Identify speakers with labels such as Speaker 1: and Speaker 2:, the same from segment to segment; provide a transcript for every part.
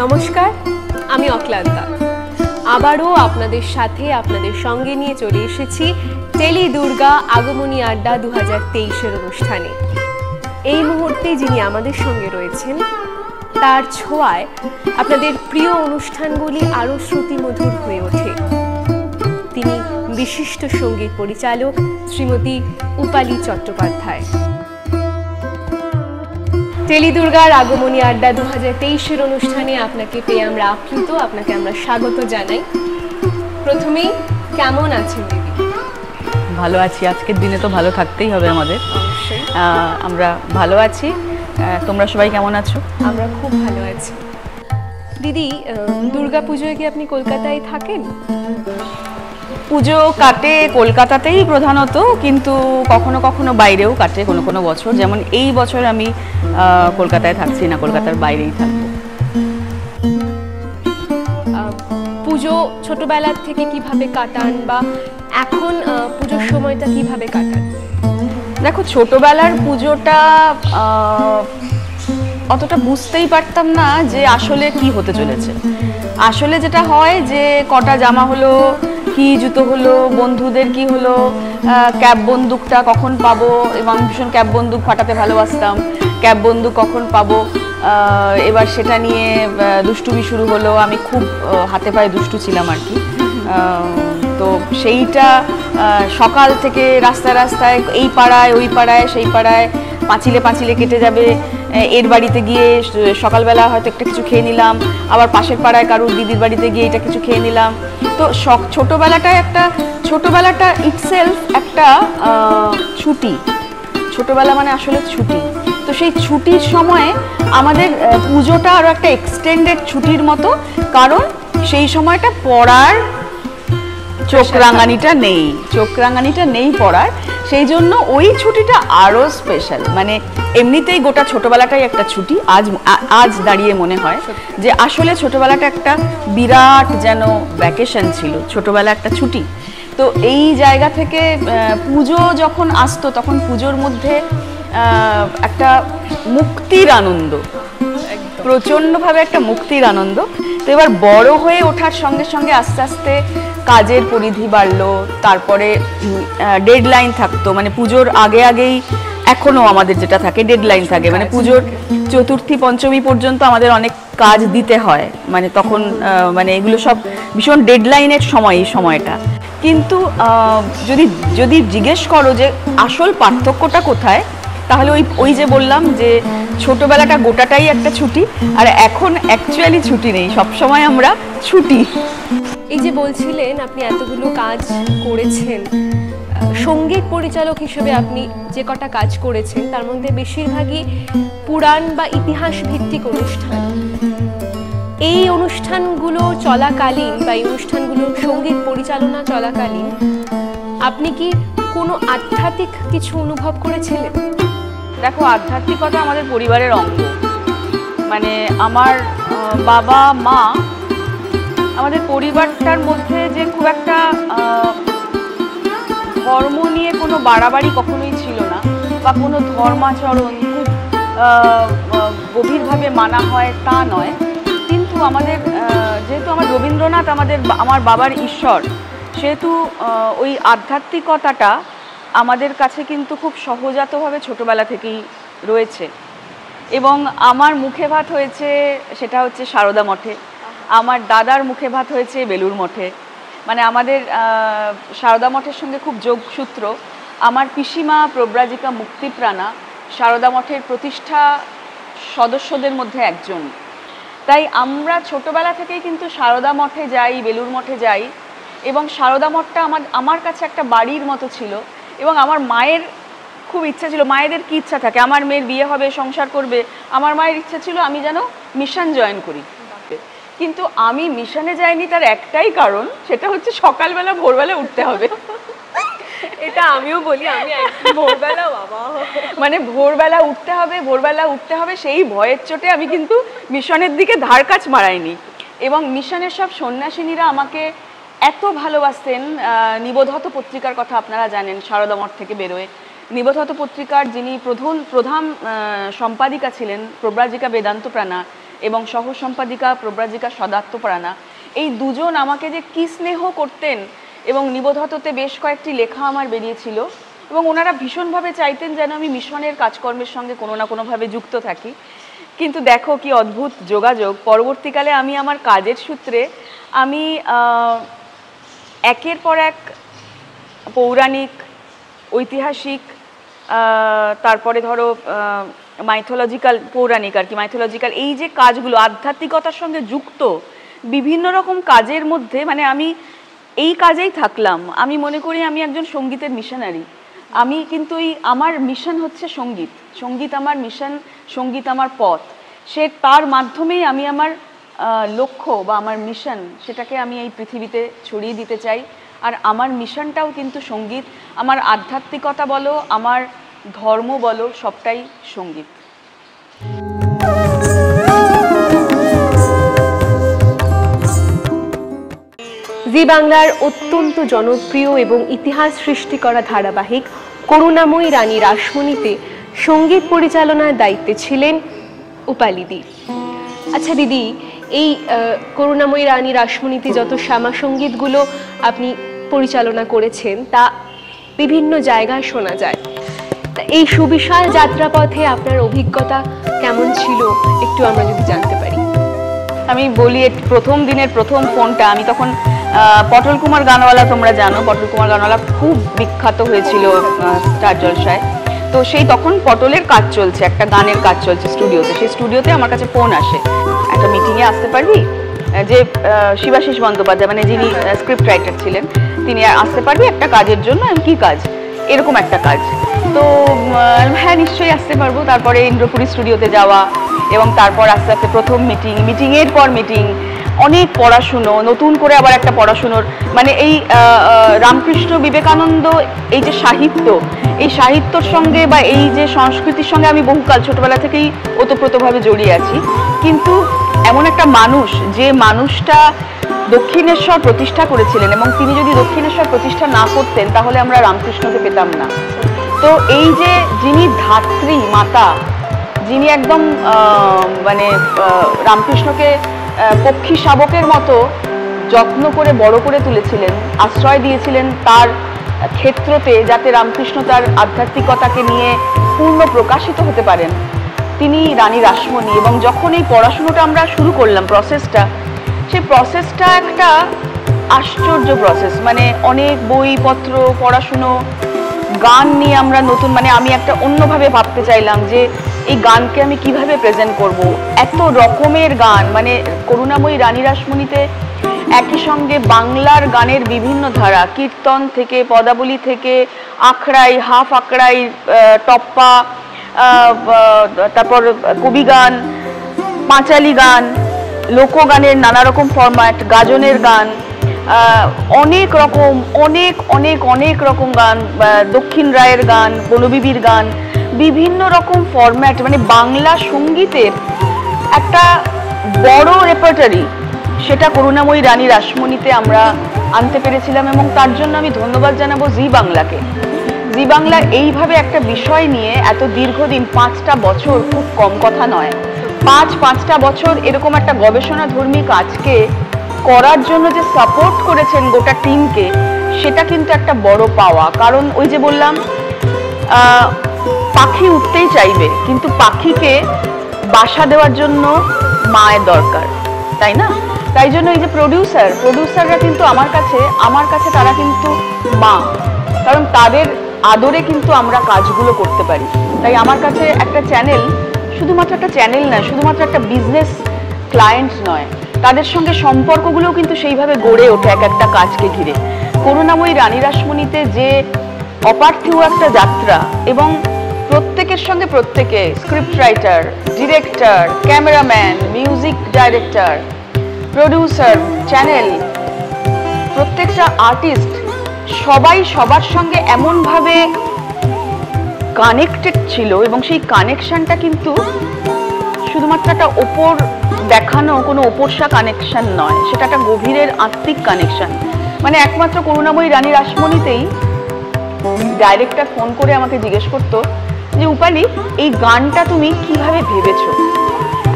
Speaker 1: নমস্কার, আমি অক্লান্তা। আবারও আপনাদের সাথে আপনাদের সঙ্গে নিয়ে চলে এসেছি টেলি দুর্গা আগমনী আড্ডা 2023-এর অনুষ্ঠানে। এই মুহূর্তে যিনি আমাদের সঙ্গে রয়েছেন তার ছোঁয়ায় আপনাদের প্রিয় অনুষ্ঠানগুলি আরও শ্রুতিমধুর হয়ে ওঠে। তিনি বিশিষ্ট সঙ্গীত পরিচালক শ্রীমতী উপালি চট্টোপাধ্যায়। টেলি দুর্গার আগমনী আড্ডা 2023-এর অনুষ্ঠানে আপনাকে পেয়ে আমরা আপ্লুত, আপনাকে আমরা স্বাগত জানাই। প্রথমেই কেমন আছেন দিদি?
Speaker 2: ভালো আছি, আজকের দিনে তো ভালো থাকতেই হবে আমাদের।
Speaker 1: অবশ্যই
Speaker 2: আমরা ভালো আছি, তোমরা সবাই কেমন আছো?
Speaker 1: আমরা খুব ভালো আছি। দিদি, দুর্গা পুজোয় কি আপনি কলকাতায় থাকেন?
Speaker 2: পুজো কাটে কলকাতাতেই প্রধানত, কিন্তু কখনো কখনো বাইরেও কাটে কোনো কোনো বছর। যেমন এই বছর আমি কলকাতায় থাকছি না, কলকাতার বাইরেই থাকবো।
Speaker 1: পুজো ছোটবেলার থেকে কিভাবে কাটান বা এখন পুজোর সময়টা কিভাবে কাটান?
Speaker 2: দেখো, ছোটবেলার পুজোটা অতটা বুঝতেই পারতাম না যে আসলে কি হতে চলেছে। আসলে যেটা হয় যে কটা জামা হলো, কি জুতো হলো, বন্ধুদের কি হলো, ক্যাপ বন্দুকটা কখন পাবো, এবং ভীষণ ক্যাপ বন্দুক ফাটাতে ভালোবাসতাম। ক্যাপ বন্দুক কখন পাবো, এবার সেটা নিয়ে দুষ্টুমি শুরু হলো। আমি খুব হাতে পায়ে দুষ্টু ছিলাম আর কি। তো সেইটা সকাল থেকে রাস্তায় রাস্তায়, এই পাড়ায় ওই পাড়ায় সেই পাড়ায়, পাঁচিলে পাঁচিলে কেটে যাবে। এর বাড়িতে গিয়ে সকালবেলা হয়তো একটা কিছু খেয়ে নিলাম, আবার পাশের পাড়ায় কারুর দিদির বাড়িতে গিয়ে এটা কিছু খেয়ে নিলাম। তো ছোটোবেলাটা ইটসেলফ একটা ছুটি। ছোটোবেলা মানে আসলে ছুটি। তো সেই ছুটির সময়ে আমাদের পুজোটা আরও একটা এক্সটেন্ডেড ছুটির মতো, কারণ সেই সময়টা পড়ার চোখ রাঙানিটা নেই পড়ার। সেই জন্য ওই ছুটিটা আরও স্পেশাল। মানে এমনিতেই গোটা ছোটবেলাটাই একটা ছুটি। আজ দাঁড়িয়ে মনে হয় যে আসলে ছোটবেলাটা একটা বিরাট যেন ভ্যাকেশন ছিল, ছোটবেলা একটা ছুটি। তো এই জায়গা থেকে পুজো যখন আসতো তখন পুজোর মধ্যে একটা মুক্তির আনন্দ, প্রচণ্ডভাবে একটা মুক্তির আনন্দ। তো এবার বড় হয়ে ওঠার সঙ্গে সঙ্গে আস্তে আস্তে কাজের পরিধি বাড়লো, তারপরে ডেডলাইন থাকতো। মানে পুজোর আগেই এখনো আমাদের যেটা থাকে ডেডলাইন থাকে, মানে পুজোর চতুর্থী পঞ্চমী পর্যন্ত আমাদের অনেক কাজ দিতে হয়। মানে তখন মানে এগুলো সব ভীষণ ডেডলাইনের সময়, এই সময়টা। কিন্তু যদি জিজ্ঞেস করো যে আসল পার্থক্যটা কোথায়, তাহলে ওই যে বললাম যে ছোটবেলাটা গোটাটাই একটা ছুটি, আর এখন অ্যাকচুয়ালি ছুটি নেই, সবসময় আমরা ছুটি।
Speaker 1: এই যে বলছিলেন আপনি এতগুলো কাজ করেছেন, সঙ্গীত পরিচালক হিসেবে আপনি যে কটা কাজ করেছেন তার মধ্যে বেশিরভাগই পুরাণ বা ইতিহাস ভিত্তিক অনুষ্ঠান। এই অনুষ্ঠানগুলো চলাকালীন বা এই অনুষ্ঠানগুলো সঙ্গীত পরিচালনা চলাকালীন আপনি কি কোনো আধ্যাত্মিক কিছু অনুভব করেছিলেন?
Speaker 2: দেখো, আধ্যাত্মিকতা আমাদের পরিবারের অঙ্গ। মানে আমার বাবা মা, আমাদের পরিবারটার মধ্যে যে খুব একটা ধর্ম নিয়ে কোনো বাড়াবাড়ি কখনোই ছিল না, বা কোনো ধর্মাচরণ খুব গভীরভাবে মানা হয় তা নয়। কিন্তু আমাদের যেহেতু রবীন্দ্রনাথ আমার বাবার ঈশ্বর, সেহেতু ওই আধ্যাত্মিকতাটা আমাদের কাছে কিন্তু খুব সহজাতভাবে ছোটবেলা থেকেই রয়েছে। এবং আমার মুখে ভাত হয়েছে সেটা হচ্ছে সারদা মঠে, আমার দাদার মুখে ভাত হয়েছে বেলুড় মঠে। মানে আমাদের সারদা মঠের সঙ্গে খুব যোগসূত্র। আমার পিসিমা প্রব্রাজিকা মুক্তিপ্রাণা সারদা মঠের প্রতিষ্ঠা সদস্যদের মধ্যে একজন। তাই আমরা ছোটবেলা থেকেই কিন্তু সারদা মঠে যাই, বেলুড় মঠে যাই। এবং সারদা মঠটা আমার কাছে একটা বাড়ির মতো ছিল। এবং আমার মায়ের খুব ইচ্ছা ছিল, মায়েদের কি ইচ্ছা থাকে, আমার মেয়ের বিয়ে হবে, সংসার করবে, আমার মায়ের ইচ্ছা ছিল আমি যেন মিশন জয়েন করি। কিন্তু আমি মিশনে যাইনি, তার একটাই কারণ, সেটা হচ্ছে সকালবেলা ভোরবেলা উঠতে হবে।
Speaker 1: এটা আমিও বলি, আমি ভোরবেলা বাবা,
Speaker 2: মানে ভোরবেলা উঠতে হবে সেই ভয়ের চোটে আমি কিন্তু মিশনের দিকে ধার কাছ মারাইনি। এবং মিশনের সব সন্ন্যাসিনীরা আমাকে এত ভালোবাসতেন। নিবোধত পত্রিকার কথা আপনারা জানেন, সারদা মঠ থেকে বেরোয়। নিবোধত পত্রিকার যিনি প্রধান সম্পাদিকা ছিলেন প্রব্রাজিকা বেদান্ত প্রাণা, এবং সহ সম্পাদিকা প্রব্রাজিকা সদাত্তপ্রাণা, এই দুজন আমাকে যে কী স্নেহ করতেন, এবং নিবোধততে বেশ কয়েকটি লেখা আমার বেরিয়েছিল, এবং ওনারা ভীষণভাবে চাইতেন যেন আমি মিশনের কাজকর্মের সঙ্গে কোনো না কোনোভাবে যুক্ত থাকি। কিন্তু দেখো কি অদ্ভুত যোগাযোগ, পরবর্তীকালে আমি আমার কাজের সূত্রে আমি একের পর এক পৌরাণিক, ঐতিহাসিক, তারপরে ধরো মাইথোলজিক্যাল, পৌরাণিক আর কি, মাইথোলজিক্যাল, এই যে কাজগুলো আধ্যাত্মিকতার সঙ্গে যুক্ত বিভিন্ন রকম কাজের মধ্যে, মানে আমি এই কাজেই থাকলাম। আমি মনে করি আমি একজন সঙ্গীতের মিশনারি। আমি কিন্তু আমার মিশন হচ্ছে সঙ্গীত, সঙ্গীত আমার মিশন, সঙ্গীত আমার পথ। সে তার মাধ্যমেই আমি আমার লক্ষ্য বা আমার মিশন, সেটাকে আমি এই পৃথিবীতে ছড়িয়ে দিতে চাই। আর আমার মিশনটাও কিন্তু সঙ্গীত। আমার আধ্যাত্মিকতা বলো, আমার ধর্ম বলো, সবটাই সঙ্গীত।
Speaker 1: জি বাংলার অত্যন্ত জনপ্রিয় এবং ইতিহাস সৃষ্টি করা ধারাবাহিক করুণাময়ী রানী রাসমণিতে সঙ্গীত পরিচালনার দায়িত্বে ছিলেন উপালিদি। আচ্ছা দিদি, এই করুণাময়ী রানী রাসমণিতে যত শ্যামা সঙ্গীতগুলো আপনি পরিচালনা করেছেন তা বিভিন্ন জায়গায় শোনা যায়। তা এই সুবিশাল যাত্রাপথে আপনার অভিজ্ঞতা কেমন ছিল একটু আমরা যদি জানতে পারি।
Speaker 2: আমি বলি, প্রথম দিনের প্রথম ফোনটা আমি তখন পটল কুমার গানওয়ালা, তোমরা জানো পটল কুমার গানওয়ালা খুব বিখ্যাত হয়েছিল স্টার জলসায়। তো সেই তখন পটলের কাজ চলছে, একটা গানের কাজ চলছে স্টুডিওতে। সেই স্টুডিওতে আমার কাছে ফোন আসে, একটা মিটিংয়ে আসতে পারবি, যে শিবাশিস বন্দ্যোপাধ্যায় মানে যিনি স্ক্রিপ্ট রাইটার ছিলেন, তিনি আসতে পারবি একটা কাজের জন্য। কি কাজ? এরকম একটা কাজ। তো হ্যাঁ নিশ্চয়ই আসতে পারবো। তারপরে ইন্দ্রপুরী স্টুডিওতে যাওয়া, এবং তারপর আস্তে আস্তে প্রথম মিটিং, মিটিংয়ের পর মিটিং, অনেক পড়াশুনো, নতুন করে আবার একটা পড়াশুনোর, মানে এই রামকৃষ্ণ বিবেকানন্দ এই যে সাহিত্য, এই সাহিত্যর সঙ্গে বা এই যে সংস্কৃতির সঙ্গে আমি বহুকাল ছোটবেলা থেকেই ওতপ্রোতভাবে জড়িয়ে আছি। কিন্তু এমন একটা মানুষ, যে মানুষটা দক্ষিণেশ্বর প্রতিষ্ঠা করেছিলেন, এবং তিনি যদি দক্ষিণেশ্বর প্রতিষ্ঠা না করতেন তাহলে আমরা রামকৃষ্ণকে পেতাম না। তো এই যে যিনি ধাত্রী মাতা, যিনি একদম মানে রামকৃষ্ণকে পক্ষী শাবকের মতো যত্ন করে বড় করে তুলেছিলেন, আশ্রয় দিয়েছিলেন তার ক্ষেত্রতে, যাতে রামকৃষ্ণ তার আধ্যাত্মিকতাকে নিয়ে পূর্ণ প্রকাশিত হতে পারেন, তিনি রানী রাসমণি। এবং যখন এই পড়াশুনোটা আমরা শুরু করলাম, প্রসেসটা, সেই প্রসেসটা একটা আশ্চর্য প্রসেস। মানে অনেক বইপত্র, পড়াশুনো, গান নিয়ে আমরা নতুন, মানে আমি একটা অন্যভাবে ভাবতে চাইলাম যে এই গানকে আমি কিভাবে প্রেজেন্ট করব। এত রকমের গান, মানে করুণাময়ী রানী রাসমণিতে একই সঙ্গে বাংলার গানের বিভিন্ন ধারা, কীর্তন থেকে, পদাবলী থেকে, আখড়াই, হাফ আখড়াই, টপ্পা, তারপর কবি গান, পাঁচালি গান, লোকগানের নানা রকম ফরম্যাট, গাজনের গান, অনেক রকম, অনেক অনেক অনেক রকম গান, দক্ষিণ রায়ের গান, বনবিবির গান, বিভিন্ন রকম ফরম্যাট, মানে বাংলা সঙ্গীতের একটা বড় রেপার্টারি, সেটা করুণাময়ী রানী রাসমণিতে আমরা আনতে পেরেছিলাম। এবং তার জন্য আমি ধন্যবাদ জানাবো জি বাংলাকে। জি বাংলা এইভাবে একটা বিষয় নিয়ে এত দীর্ঘদিন, 5টা বছর, খুব কম কথা নয়, 5টা বছর এরকম একটা গবেষণাধর্মী কাজকে করার জন্য যে সাপোর্ট করেছেন গোটা টিমকে, সেটা কিন্তু একটা বড় পাওয়া। কারণ ওই যে বললাম, পাখি উঠতেই চাইবে, কিন্তু পাখিকে বাসা দেওয়ার জন্য মায়ের দরকার, তাই না? তাই জন্য এই যে প্রডিউসাররা কিন্তু আমার কাছে তারা কিন্তু মা, কারণ তাদের আদরে কিন্তু আমরা কাজগুলো করতে পারি। তাই আমার কাছে একটা চ্যানেল শুধুমাত্র একটা চ্যানেল নয়, শুধুমাত্র একটা বিজনেস ক্লায়েন্ট নয়, তাদের সঙ্গে সম্পর্কগুলোও কিন্তু সেইভাবে গড়ে ওঠে এক একটা কাজকে ঘিরে। করুণাময়ী রানী রাসমণিতে যে অপার্থিব একটা যাত্রা, এবং প্রত্যেকের সঙ্গে প্রত্যেকে, script writer, director, cameraman, music director, producer, channel, প্রত্যেকটা আর্টিস্ট, সবাই সবার সঙ্গে এমনভাবে কানেক্টেড ছিল, এবং সেই কানেকশনটা কিন্তু শুধুমাত্র একটা ওপর দেখানো কোনো ওপরসা কানেকশন নয়, সেটা একটা গভীরের আত্মিক কানেকশন। মানে একমাত্র করুণাময়ী রানী রাসমণিতেই ডাইরেক্টর ফোন করে আমাকে জিজ্ঞেস করতো যে উপালি, এই গানটা তুমি কিভাবে ভেবেছো?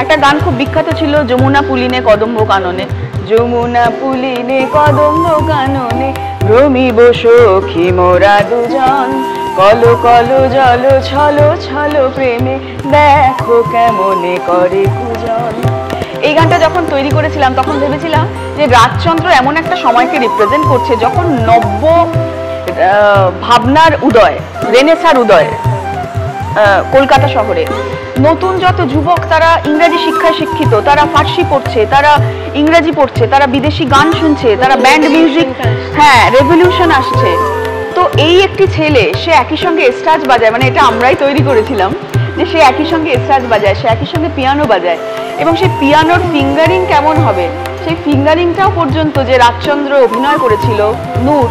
Speaker 2: একটা গান খুব বিখ্যাত ছিল, যমুনা পুলিনে কদম্ব কাননে, যমুনা পুলিনে কদম্ব কাননে রমিব সখী মোরা দুজন, কলো কলো জল ছলো ছলো প্রেমে দেখো কেমনে করে কুজন। এই গানটা যখন তৈরি করেছিলাম তখন ভেবেছিলাম যে রাজচন্দ্র এমন একটা সময়কে রিপ্রেজেন্ট করছে যখন নব্য ভাবনার উদয়, রেনেসার উদয় কলকাতা শহরে। নতুন যত যুবক তারা ইংরেজি শিক্ষায় শিক্ষিত, তারা ফার্সি পড়ছে, তারা ইংরেজি পড়ছে, তারা বিদেশি গান শুনছে, তারা ব্যান্ড মিউজিক, হ্যাঁ রেভলিউশন আসছে। তো এই একটি ছেলে সে একই সঙ্গে এস্ট্রাজ বাজায়, মানে এটা আমরাই তৈরি করেছিলাম যে সে একই সঙ্গে এস্ট্রাজ বাজায়, সে একই সঙ্গে পিয়ানো বাজায়, এবং সেই পিয়ানোর ফিঙ্গারিং কেমন হবে সেই ফিঙ্গারিংটাও পর্যন্ত যে রাজচন্দ্র অভিনয় করেছিল নূর,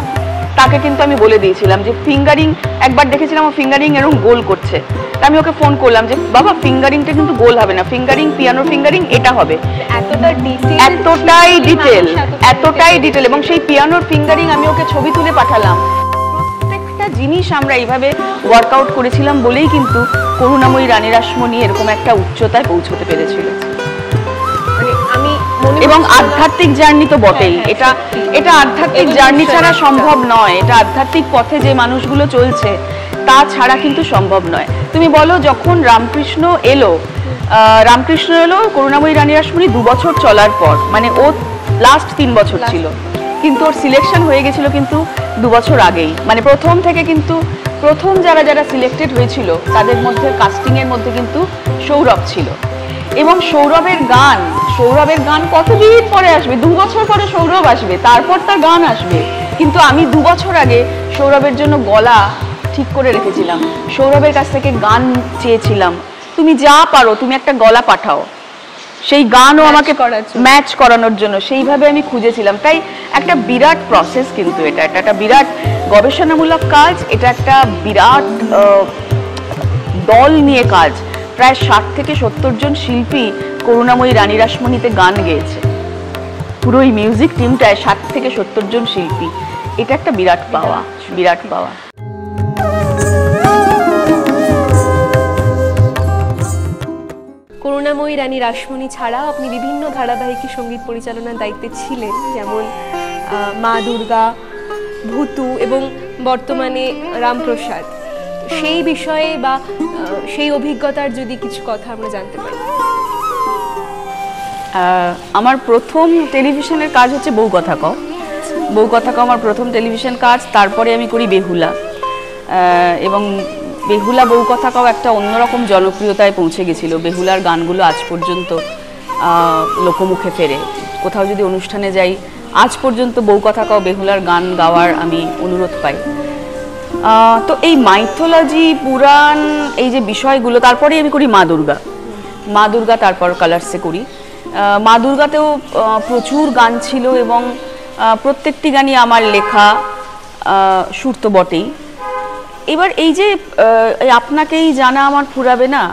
Speaker 2: তাকে কিন্তু আমি বলে দিয়েছিলাম যে ফিঙ্গারিং, একবার দেখেছিলাম ও ফিঙ্গারিং এরকম গোল করছে, তা আমি ওকে ফোন করলাম যে বাবা ফিঙ্গারিংটা কিন্তু গোল হবে না, ফিঙ্গারিং পিয়ানো ফিঙ্গারিং এটা হবে। এতটাই ডিটেল এবং সেই পিয়ানোর ফিঙ্গারিং আমি ওকে ছবি তুলে পাঠালাম। প্রত্যেকটা জিনিস আমরা এইভাবে ওয়ার্কআউট করেছিলাম বলেই কিন্তু করুণাময়ী রানী রাসমণি এরকম একটা উচ্চতায় পৌঁছতে পেরেছিল। এবং আধ্যাত্মিক জার্নি তো বটেই, এটা আধ্যাত্মিক জার্নি ছাড়া সম্ভব নয়, এটা আধ্যাত্মিক পথে যে মানুষগুলো চলছে তা ছাড়া কিন্তু সম্ভব নয়। তুমি বলো যখন রামকৃষ্ণ এলো করুণাময়ী রানী রাসমণি 2 বছর চলার পর, মানে ও লাস্ট 3 বছর ছিল, কিন্তু ওর সিলেকশন হয়ে গেছিল কিন্তু 2 বছর আগেই। মানে প্রথম যারা সিলেক্টেড হয়েছিল তাদের মধ্যে কাস্টিং এর মধ্যে কিন্তু সৌরভ ছিল, এবং সৌরভের গান কতদিন পরে আসবে, 2 বছর পরে সৌরভ আসবে, তারপর তার গান আসবে। কিন্তু আমি 2 বছর আগে সৌরভের জন্য গলা ঠিক করে রেখেছিলাম, সৌরভের কাছ থেকে গান চেয়েছিলাম, তুমি যা পারো তুমি একটা গলা পাঠাও, সেই গানও আমাকে ম্যাচ করানোর জন্য সেইভাবে আমি খুঁজেছিলাম। তাই একটা বিরাট প্রসেস, কিন্তু এটা একটা বিরাট গবেষণামূলক কাজ, এটা একটা বিরাট দল নিয়ে কাজ। প্রায় 60 থেকে 70 জন শিল্পী করুণাময়ী রানী রাসমণিতে গান গেয়েছে, পুরো এই মিউজিক টিমটায় 60 থেকে 70 জন শিল্পী, এটা একটা বিরাট পাওয়া।
Speaker 1: করুণাময়ী রানী রাসমণি ছাড়া আপনি বিভিন্ন ধারাবাহিকে সঙ্গীত পরিচালনার দায়িত্বে ছিলেন, যেমন মা দুর্গা, ভূতু এবং বর্তমানে রামপ্রসাদ। সেই বিষয়ে বা সেই অভিজ্ঞতার যদি কিছু কথা আমরা জানতে পারি।
Speaker 2: আমার প্রথম টেলিভিশনের কাজ হচ্ছে বউ কথা কও আমার প্রথম টেলিভিশন কাজ। তারপরে আমি করি বেহুলা, এবং বেহুলা বউ কথা কও একটা অন্যরকম জনপ্রিয়তায় পৌঁছে গেছিল। বেহুলার গানগুলো আজ পর্যন্ত লোকমুখে ফেরে, কোথাও যদি অনুষ্ঠানে যাই আজ পর্যন্ত বউ কথা কও বেহুলার গান গাওয়ার আমি অনুরোধ পাই। তো এই মাইথোলজি, পুরাণ, এই যে বিষয়গুলো, তারপরে আমি করি মা দুর্গা, তারপর কালার্সে করি। মা দুর্গাতেও প্রচুর গান ছিল, এবং প্রত্যেকটি গানই আমার লেখা, সুর তো বটেই। এবার এই যে আপনাকেই জানা আমার ফুরাবে না,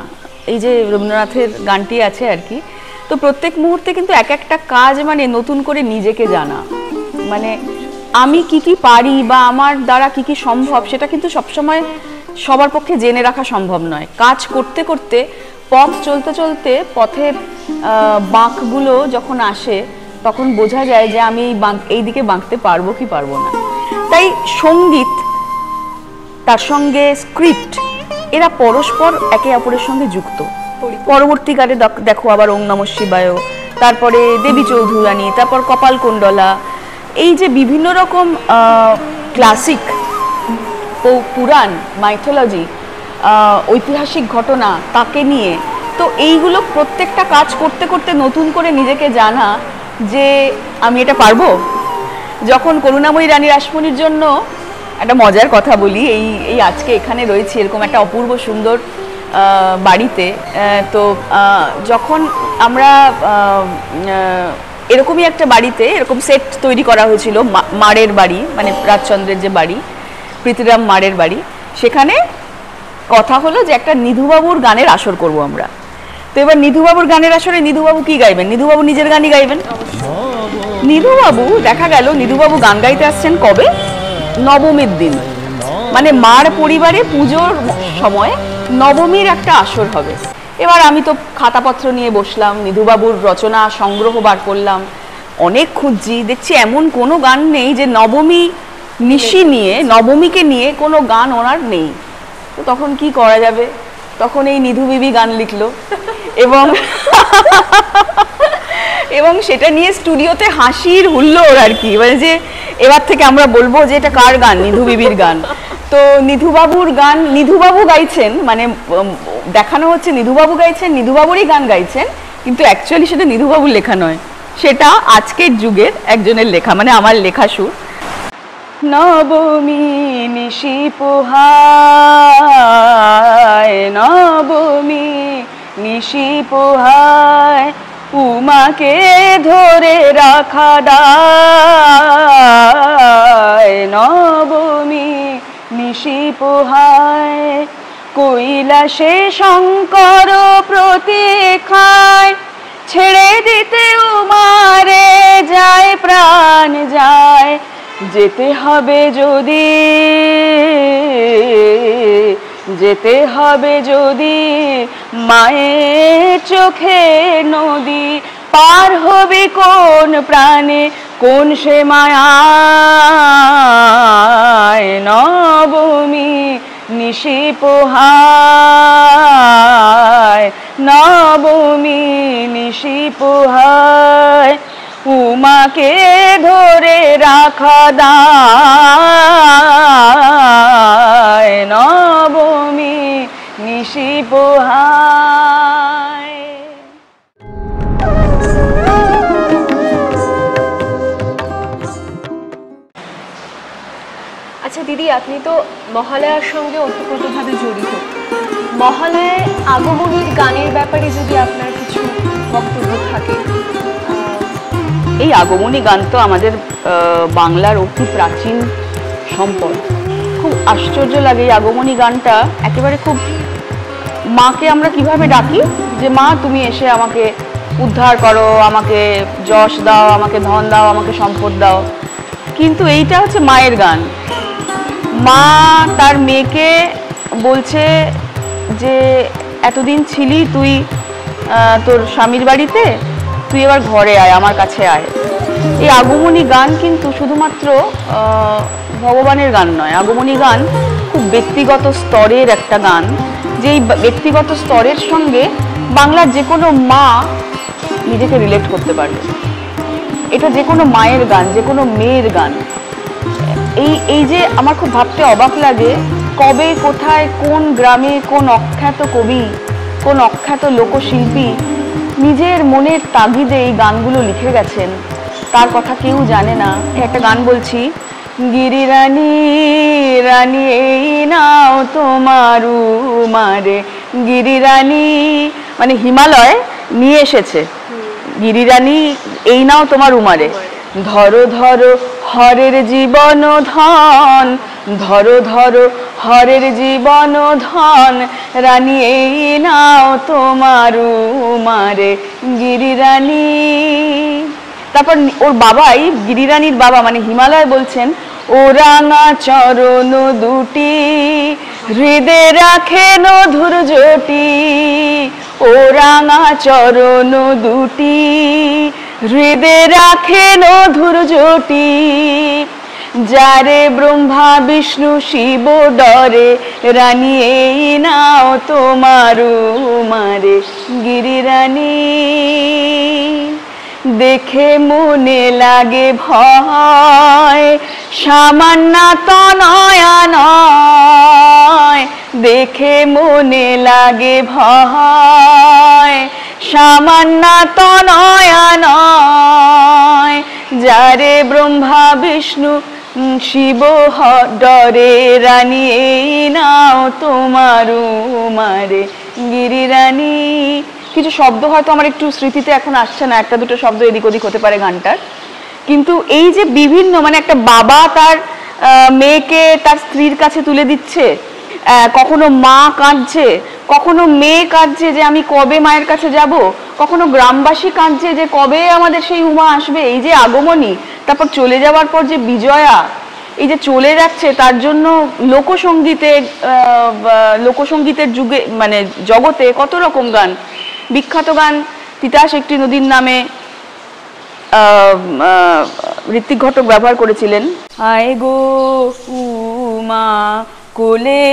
Speaker 2: এই যে রবীন্দ্রনাথের গানটি আছে আর কি, তো প্রত্যেক মুহূর্তে কিন্তু এক একটা কাজ মানে নতুন করে নিজেকে জানা, মানে আমি কি পারি বা আমার দ্বারা কি সম্ভব সেটা কিন্তু সবসময় সবার পক্ষে জেনে রাখা সম্ভব নয়। কাজ করতে করতে, পথ চলতে চলতে পথের বাঁকগুলো যখন আসে তখন বোঝা যায় যে আমি এই দিকে বাঁকতে পারবো কি পারবো না। তাই সঙ্গীত, তার সঙ্গে স্ক্রিপ্ট, এরা পরস্পর একে অপরের সঙ্গে যুক্ত। পরবর্তীকালে দেখো আবার ওং নমঃ শিবায়, তারপরে দেবী চৌধুরানী, তারপর কপালকুণ্ডলা, এই যে বিভিন্ন রকম ক্লাসিক, পুরাণ, মাইথোলজি, ঐতিহাসিক ঘটনা তাকে নিয়ে, তো এইগুলো প্রত্যেকটা কাজ করতে করতে নতুন করে নিজেকে জানা যে আমি এটা পারবো। যখন করুণাময়ী রানী রাসমণির জন্য একটা মজার কথা বলি, এই আজকে এখানে রয়েছে এরকম একটা অপূর্ব সুন্দর বাড়িতে, তো যখন আমরা এরকমই একটা বাড়িতে এরকম সেট তৈরি করা হয়েছিল, মারের বাড়ি, মানে রাজচন্দ্রের যে বাড়ি, প্রীতিরাম মারের বাড়ি, সেখানে কথা হলো যে একটা নিধুবাবুর গানের আসর করব আমরা। তো এবার নিধুবাবুর গানের আসরে নিধুবাবু কি গাইবেন? নিধুবাবু নিজের গানই গাইবেন। নিধুবাবু দেখা গেল নিধুবাবু গান গাইতে আসছেন কবে? নবমীর দিন, মানে মার পরিবারে পুজোর সময় নবমীর একটা আসর হবে। এবার আমি তো খাতাপত্র নিয়ে বসলাম, নিধুবাবুর রচনা সংগ্রহ বার করলাম, অনেক খুঁজছি, দেখছি এমন কোনো গান নেই যে নবমী নিশি নিয়ে, নবমীকে নিয়ে কোনো গান ওনার নেই। তো তখন কি করা যাবে, তখন এই নিধু বিবি গান লিখলো এবং এবং সেটা নিয়ে স্টুডিওতে হাসির হুল্লোড় আর কি, মানে যে এবার থেকে আমরা বলবো যে এটা কার গান, নিধু বিবির গান। তো নিধুবাবুর গান নিধুবাবু গাইছেন, মানে দেখানো হচ্ছে নিধুবাবু গাইছেন, নিধুবাবুরই গান গাইছেন, কিন্তু অ্যাকচুয়ালি সেটা নিধুবাবুর লেখা নয়, সেটা আজকের যুগের একজনের লেখা, মানে আমার লেখা সুর। নবমী নিশি পোহায়, নবমী নিশি পোহায়, উমাকে ধরে রাখা দায়, নবমী নিশি পোহায়, কৈলাসে শঙ্কর প্রতীক্ষায়, ছেড়ে দিতে উমারে যায় প্রাণ যায়, যেতে হবে যদি, যেতে হবে যদি, মায়ের চোখে নদী, পার হবে কোন প্রাণে কোন সে মায়ায়, নবমী নিশি পোহায়, নবমী নিশি পোহায়, উমাকে ধরে রাখা দায়, নবমী নিশি পোহায়।
Speaker 1: আচ্ছা দিদি, আপনি তো মহালয়ার সঙ্গে ওতপ্রোতভাবে জড়িত, মহালয়ায় আগমনীর গানের ব্যাপারে যদি আপনার কিছু বক্তব্য থাকে।
Speaker 2: এই আগমনী গান তো আমাদের বাংলার অতি প্রাচীন সম্পদ। খুব আশ্চর্য লাগে এই আগমনী গানটা, একেবারে খুব মাকে আমরা কিভাবে ডাকি যে মা তুমি এসে আমাকে উদ্ধার করো, আমাকে যশ দাও, আমাকে ধন দাও, আমাকে সম্পদ দাও, কিন্তু এইটা হচ্ছে মায়ের গান। মা তার মেয়েকে বলছে যে এতদিন ছিলি তুই তোর স্বামীর বাড়িতে, তুই এবার ঘরে আয়, আমার কাছে আয়। এই আগমনী গান কিন্তু শুধুমাত্র ভগবানের গান নয়, আগমনী গান খুব ব্যক্তিগত স্তরের একটা গান, যেই ব্যক্তিগত স্তরের সঙ্গে বাংলার যে কোনো মা নিজেকে রিলেট করতে পারবে। এটা যে কোনো মায়ের গান, যে কোনো মেয়ের গান। এই যে আমার খুব ভাবতে অবাক লাগে, কবে কোথায় কোন গ্রামে কোন অখ্যাত কবি, কোন অখ্যাত লোকশিল্পী নিজের মনের তাগিদে এই গানগুলো লিখে গেছেন, তার কথা কেউ জানে না। একটা গান বলছি, গিরিরানী রানী এই নাও তোমার উমারে, গিরিরানী মানে হিমালয় নিয়ে এসেছে, গিরিরানী এই নাও তোমার উমারে, ধরো ধরো হরের জীবন ধন, ধরো ধরো হরের জীবন ধন, রানী এই নাও তোমার উমারে, গিরিরানী। তারপর ওর বাবাই, গিরিরানীর বাবা মানে হিমালয় বলছেন, ও রাঙা চরণ দুটি হৃদে রাখেন ধৈর্যটি, ও রাঙা চরণ দুটি হৃদে রাখেন ধৈর্যটি, যারে ব্রহ্মা বিষ্ণু শিব ডরে, রানী এই নাও তোমার উমারে, গিরিরানী। দেখে মনে লাগে ভয়, সামান্য তনয়া নয়, দেখে মনে লাগে ভয়, সামান্য তনয়া নয়, যারে ব্রহ্মা বিষ্ণু শিব ডরে, রানী এই নাও তোমার উমারে, গিরিরানী। কিছু শব্দ হয়তো আমার একটু স্মৃতিতে এখন আসছে না, একটা দুটো শব্দ এদিক ওদিক হতে পারে গানটার, কিন্তু এই যে বিভিন্ন মানে একটা বাবা তার মেয়েকে তার স্ত্রীর কাছে তুলে দিচ্ছে, কখনো মা কাঁদছে, কখনো মেয়ে কাঁদছে যে আমি কবে মায়ের কাছে যাব, কখনো গ্রামবাসী কাঁদছে যে কবে আমাদের সেই উমা আসবে। এই যে আগমনী, তারপর চলে যাওয়ার পর যে বিজয়া, এই যে চলে যাচ্ছে, তার জন্য লোকসঙ্গীতের যুগে মানে জগতে কত রকম গান, বিখ্যাত গান তিতাস একটি নদীর নামে ঋত্বিক ঘটক ব্যবহার করেছিলেন। আয় গো উমা কোলে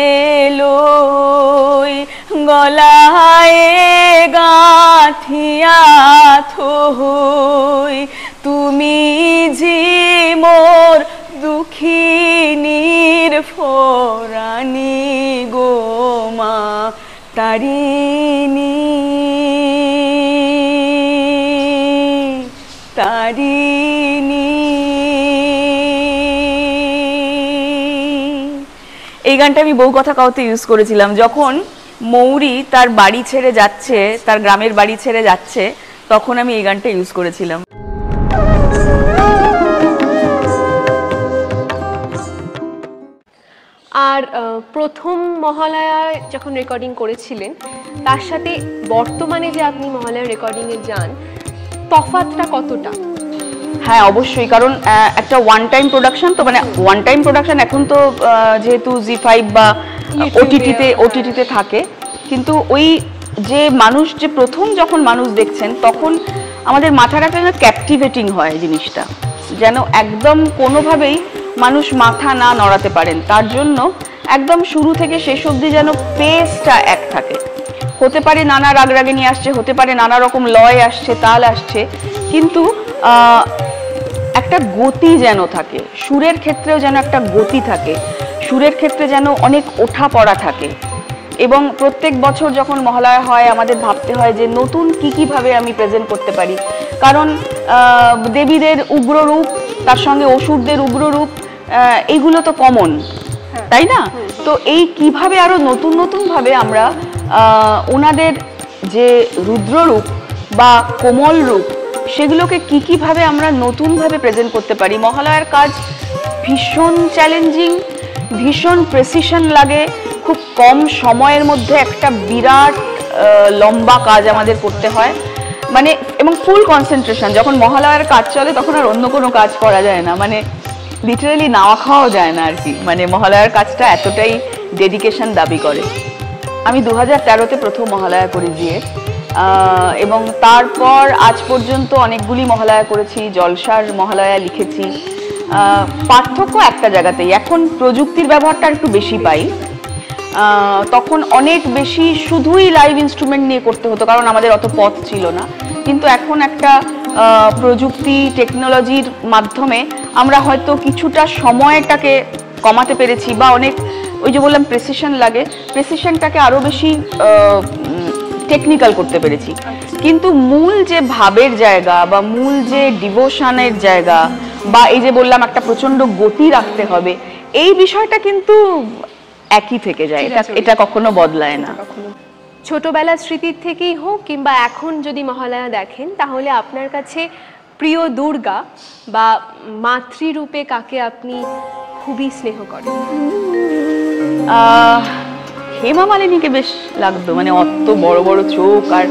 Speaker 2: লই গলায় গাঁথিয়া থই, তুমি জি মোর দুঃখিনীর ফরানি গো মা তারিণী তারিণী। এই গানটা আমি বউ কথা কাউতে ইউজ করেছিলাম যখন মৌরি তার বাড়ি ছেড়ে যাচ্ছে, তার গ্রামের বাড়ি ছেড়ে যাচ্ছে, তখন আমি এই গানটা ইউজ করেছিলাম।
Speaker 1: আর প্রথম মহালয়ায় যখন রেকর্ডিং করেছিলেন তার সাথে বর্তমানে যে আপনি মহালয়া রেকর্ডিংয়ে যান, তফাৎটা কতটা?
Speaker 2: হ্যাঁ অবশ্যই, কারণ একটা ওয়ান টাইম প্রোডাকশন, তো মানে ওয়ান টাইম প্রোডাকশন এখন তো যেহেতু জি5 বা ওটিটিতে থাকে, কিন্তু ওই যে মানুষ যে প্রথম যখন মানুষ দেখছেন তখন আমাদের মাথাটা একটা ক্যাপটিভেটিং হয় জিনিসটা, যেন একদম কোনোভাবেই মানুষ মাথা না নড়াতে পারেন, তার জন্য একদম শুরু থেকে শেষ অবধি যেন পেসটা এক থাকে। হতে পারে নানা রাগরাগিনী আসছে, হতে পারে নানা রকম লয় আসছে, তাল আসছে, কিন্তু একটা গতি যেন থাকে, সুরের ক্ষেত্রেও যেন একটা গতি থাকে, সুরের ক্ষেত্রে যেন অনেক ওঠা পড়া থাকে। এবং প্রত্যেক বছর যখন মহালয়া হয় আমাদের ভাবতে হয় যে নতুন কীভাবে আমি প্রেজেন্ট করতে পারি, কারণ দেবীদের উগ্র রূপ, তার সঙ্গে অসুরদের উগ্র রূপ, এইগুলো তো কমন, তাই না? তো এই কিভাবে আরো নতুন নতুন ভাবে আমরা ওনাদের যে রুদ্ররূপ বা কোমল রূপ, সেগুলোকে কিভাবে আমরা নতুনভাবে প্রেজেন্ট করতে পারি। মহালয়ার কাজ ভীষণ চ্যালেঞ্জিং, ভীষণ প্রেসিশন লাগে, খুব কম সময়ের মধ্যে একটা বিরাট লম্বা কাজ আমাদের করতে হয়, মানে এবং ফুল কনসেন্ট্রেশন। যখন মহালয়ার কাজ চলে তখন আর অন্য কোনো কাজ করা যায় না, মানে লিটারালি নাওয়া খাওয়াও যায় না আর কি, মানে মহালয়ার কাজটা এতটাই ডেডিকেশন দাবি করে। আমি 2013-তে প্রথম মহালয়া করি গিয়ে, এবং তারপর আজ পর্যন্ত অনেকগুলি মহালয়া করেছি, জলসার মহালয়া লিখেছি। পার্থক্য একটা জায়গাতেই, এখন প্রযুক্তির ব্যবহারটা একটু বেশি পাই, তখন অনেক বেশি শুধুই লাইভ ইনস্ট্রুমেন্ট নিয়ে করতে হতো কারণ আমাদের অত পথ ছিল না, কিন্তু এখন একটা প্রযুক্তি টেকনোলজির মাধ্যমে আমরা হয়তো কিছুটা সময়টাকে কমাতে পেরেছি, বা অনেক ওই যে বললাম প্রেসিশন লাগে, প্রেসিশনটাকে আরও বেশি টেকনিক্যাল করতে পেরেছি। কিন্তু মূল যে ভাবের জায়গা বা মূল যে ডিভোশনের জায়গা, বা এই যে বললাম একটা প্রচণ্ড গতি রাখতে হবে, এই বিষয়টা কিন্তু একই থেকে যায়, এটা কখনো বদলায় না।
Speaker 1: ছোটবেলার স্মৃতির থেকেই হোক কিংবা এখন যদি মহালয়া দেখেন, তাহলে আপনার কাছে প্রিয় দুর্গা বা মাতৃরূপে কাকে আপনি খুবই স্নেহ করেন?
Speaker 2: হেমা মালিনীকে বেশ লাগতো, মানে অত বড় বড় চোখ আর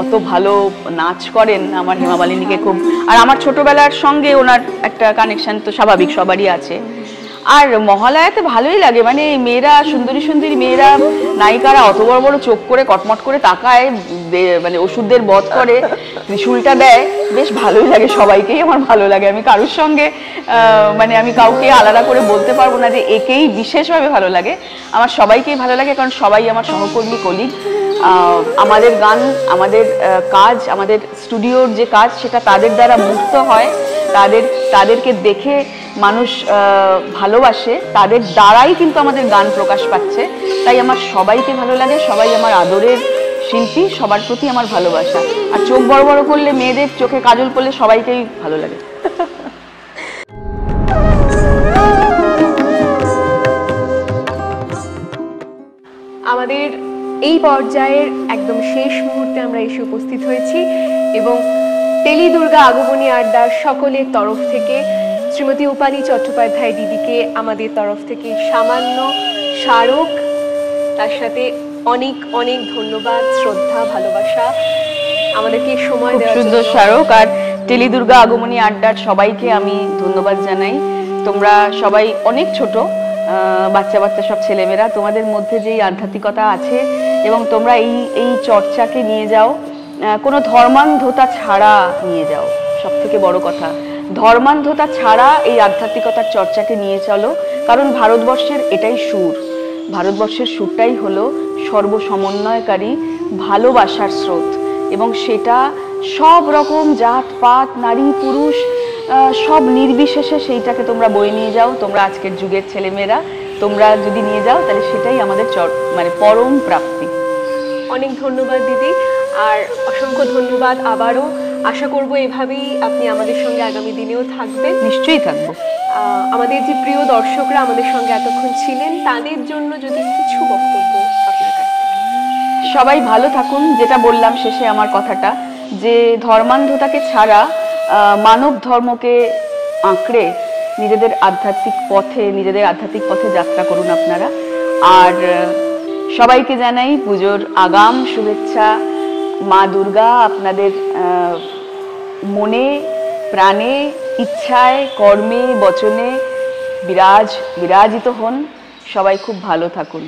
Speaker 2: অত ভালো নাচ করেন, আমার হেমা মালিনীকে খুব, আর আমার ছোটবেলার সঙ্গে ওনার একটা কানেকশন তো স্বাভাবিক সবারই আছে। আর মহালয়াতে ভালোই লাগে, মানে মেয়েরা সুন্দরী সুন্দরী মেয়েরা নায়িকারা অত বড় বড় চোখ করে কটমট করে তাকায়, মানে ওষুধদের বধ করে, ত্রিশূলটা দেয়, বেশ ভালোই লাগে, সবাইকেই আমার ভালো লাগে। আমি কারোর সঙ্গে মানে আমি কাউকে আলাদা করে বলতে পারবো না যে একেই বিশেষভাবে ভালো লাগে, আমার সবাইকেই ভালো লাগে, কারণ সবাই আমার সহকর্মী কলিগ। আমাদের গান, আমাদের কাজ, আমাদের স্টুডিওর যে কাজ, সেটা তাদের দ্বারা মুক্ত হয়, তাদেরকে দেখে মানুষ ভালোবাসে, তাদের দ্বারাই কিন্তু আমাদের গান প্রকাশ পাচ্ছে। তাই আমার সবাইকে ভালো লাগে, সবাই আমার আদরের শিল্পী, সবার প্রতি আমার ভালোবাসা। আর চোখ বড় বড় করলে, মেয়েদের চোখে কাজল পড়লে সবাইকেই ভালো লাগে।
Speaker 1: আমাদের এই পর্যায়ের একদম শেষ মুহূর্তে আমরা এসে উপস্থিত হয়েছি, এবং টেলি দুর্গা আগমনী আড্ডার সকলের তরফ থেকে শ্রীমতী উপালি চট্টোপাধ্যায় দিদিকে আমাদের তরফ থেকে সামান্য স্মারক, তার সাথে অনেক অনেক ধন্যবাদ, শ্রদ্ধা, ভালোবাসা, আমাদেরকে সময় দেওয়ার জন্য।
Speaker 2: সুন্দর স্মারক। আর টেলি দুর্গা আগমনী আড্ডার সবাইকে আমি ধন্যবাদ জানাই। তোমরা সবাই অনেক ছোট, বাচ্চা বাচ্চা সব ছেলেমেয়েরা, তোমাদের মধ্যে যেই আধ্যাত্মিকতা আছে এবং তোমরা এই চর্চাকে নিয়ে যাও, কোনো ধর্মান্ধতা ছাড়া নিয়ে যাও। সব থেকে বড় কথা, ধর্মান্ধতা ছাড়া এই আধ্যাত্মিকতার চর্চাকে নিয়ে চলো, কারণ ভারতবর্ষের এটাই সুর। ভারতবর্ষের সুরটাই হলো সর্বসমন্বয়কারী ভালোবাসার স্রোত, এবং সেটা সব রকম জাত পাত নারী পুরুষ সব নির্বিশেষে সেইটাকে তোমরা বয়ে নিয়ে যাও। তোমরা আজকের যুগের ছেলেমেয়েরা তোমরা যদি নিয়ে যাও তাহলে সেটাই আমাদের মানে পরম প্রাপ্তি।
Speaker 1: অনেক ধন্যবাদ দিদি, আর অসংখ্য ধন্যবাদ আবারও। আশা করব এভাবেই আপনি আমাদের সঙ্গে আগামী দিনেও থাকবেন।
Speaker 2: নিশ্চয়ই থাকবো।
Speaker 1: আমাদের যে প্রিয় দর্শকরা আমাদের সঙ্গে এতক্ষণ ছিলেন, তাদের জন্য যদি কিছু বক্তব্য আপনার কাছ থেকে।
Speaker 2: সবাই ভালো থাকুন। যেটা বললাম শেষে আমার কথাটা, যে ধর্মান্ধতাকে ছাড়া মানব ধর্মকে আঁকড়ে নিজেদের আধ্যাত্মিক পথে যাত্রা করুন আপনারা। আর সবাইকে জানাই পুজোর আগাম শুভেচ্ছা। মা দুর্গা আপনাদের মনে প্রাণে ইচ্ছায় কর্মে বচনে বিরাজিত হন। সবাই খুব ভালো থাকুন।